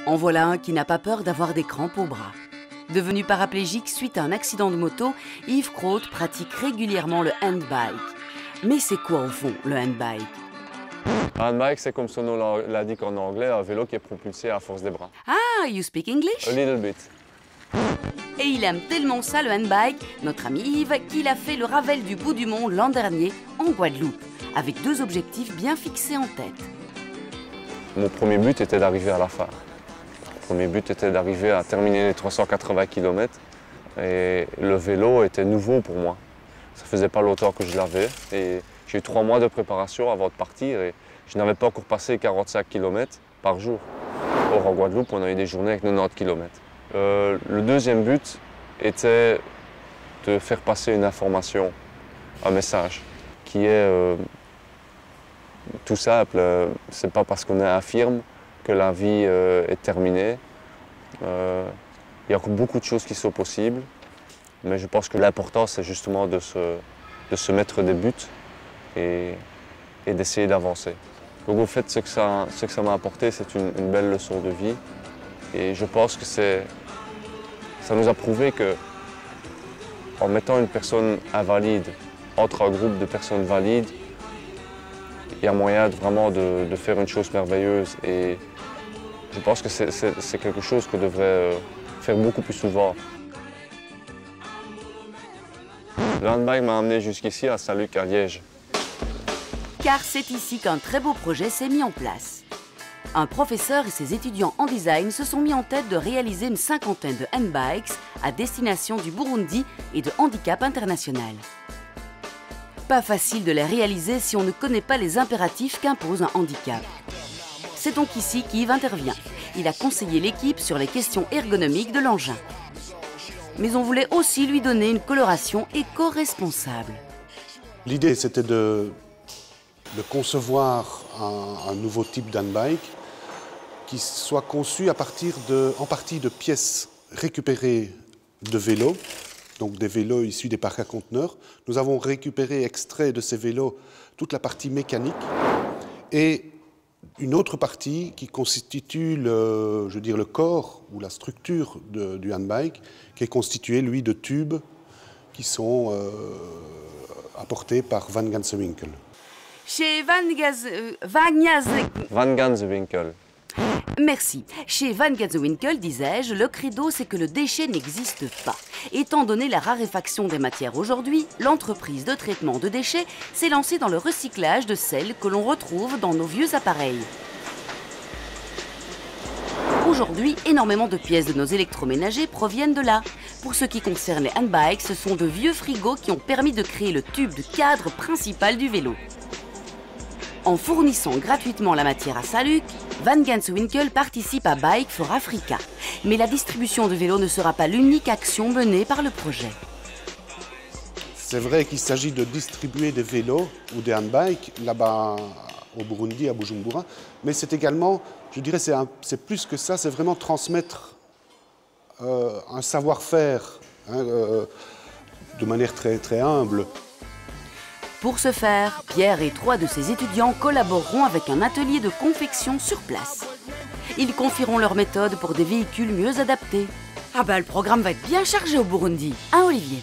En voilà un qui n'a pas peur d'avoir des crampes au bras. Devenu paraplégique suite à un accident de moto, Yves Croot pratique régulièrement le handbike. Mais c'est quoi au fond le handbike? Un handbike, c'est comme son nom l'indique en anglais, un vélo qui est propulsé à force des bras. Ah, you speak English? A little bit. Et il aime tellement ça le handbike, notre ami Yves, qu'il a fait le Ravel du bout du monde l'an dernier en Guadeloupe, avec 2 objectifs bien fixés en tête. Mon premier but était d'arriver à la fin. Mon premier but était d'arriver à terminer les 380 km. Et le vélo était nouveau pour moi. Ça faisait pas longtemps que je l'avais. Et j'ai eu 3 mois de préparation avant de partir et je n'avais pas encore passé 45 km par jour. Or, en Guadeloupe, on a eu des journées avec 90 km. Le deuxième but était de faire passer une information, un message, qui est tout simple. C'est pas parce qu'on est infirme que la vie est terminée. Il y a encore beaucoup de choses qui sont possibles, mais je pense que l'important, c'est justement de se mettre des buts et d'essayer d'avancer. Donc au fait, ce que ça m'a apporté, c'est une belle leçon de vie. Et je pense que ça nous a prouvé qu'en mettant une personne invalide entre un groupe de personnes valides, il y a moyen vraiment de faire une chose merveilleuse. Et je pense que c'est quelque chose qu'on devrait faire beaucoup plus souvent. Le handbike m'a amené jusqu'ici à Saint-Luc, à Liège. Car c'est ici qu'un très beau projet s'est mis en place. Un professeur et ses étudiants en design se sont mis en tête de réaliser une 50aine de handbikes à destination du Burundi et de handicap international. Pas facile de les réaliser si on ne connaît pas les impératifs qu'impose un handicap. C'est donc ici qu'Yves intervient. Il a conseillé l'équipe sur les questions ergonomiques de l'engin. Mais on voulait aussi lui donner une coloration éco-responsable. L'idée, c'était de concevoir un nouveau type d'handbike qui soit conçu en partie de pièces récupérées de vélos, donc des vélos issus des parcs à conteneurs. Nous avons récupéré, extrait de ces vélos, toute la partie mécanique et une autre partie qui constitue le corps ou la structure du handbike, qui est constituée, lui, de tubes qui sont apportés par Van Gansewinkel. Chez Van Gansewinkel. Merci. Chez Van Gansewinkel, disais-je, le credo, c'est que le déchet n'existe pas. Étant donné la raréfaction des matières aujourd'hui, l'entreprise de traitement de déchets s'est lancée dans le recyclage de celles que l'on retrouve dans nos vieux appareils. Aujourd'hui, énormément de pièces de nos électroménagers proviennent de là. Pour ce qui concerne les handbikes, ce sont de vieux frigos qui ont permis de créer le tube de cadre principal du vélo. En fournissant gratuitement la matière à Saint-Luc, Van Gansewinkel participe à Bike for Africa. Mais la distribution de vélos ne sera pas l'unique action menée par le projet. C'est vrai qu'il s'agit de distribuer des vélos ou des handbikes là-bas au Burundi, à Bujumbura, mais c'est également, je dirais, c'est plus que ça, c'est vraiment transmettre un savoir-faire de manière très, très humble. Pour ce faire, Pierre et 3 de ses étudiants collaboreront avec un atelier de confection sur place. Ils confieront leur méthode pour des véhicules mieux adaptés. Ah bah le programme va être bien chargé au Burundi, hein Olivier?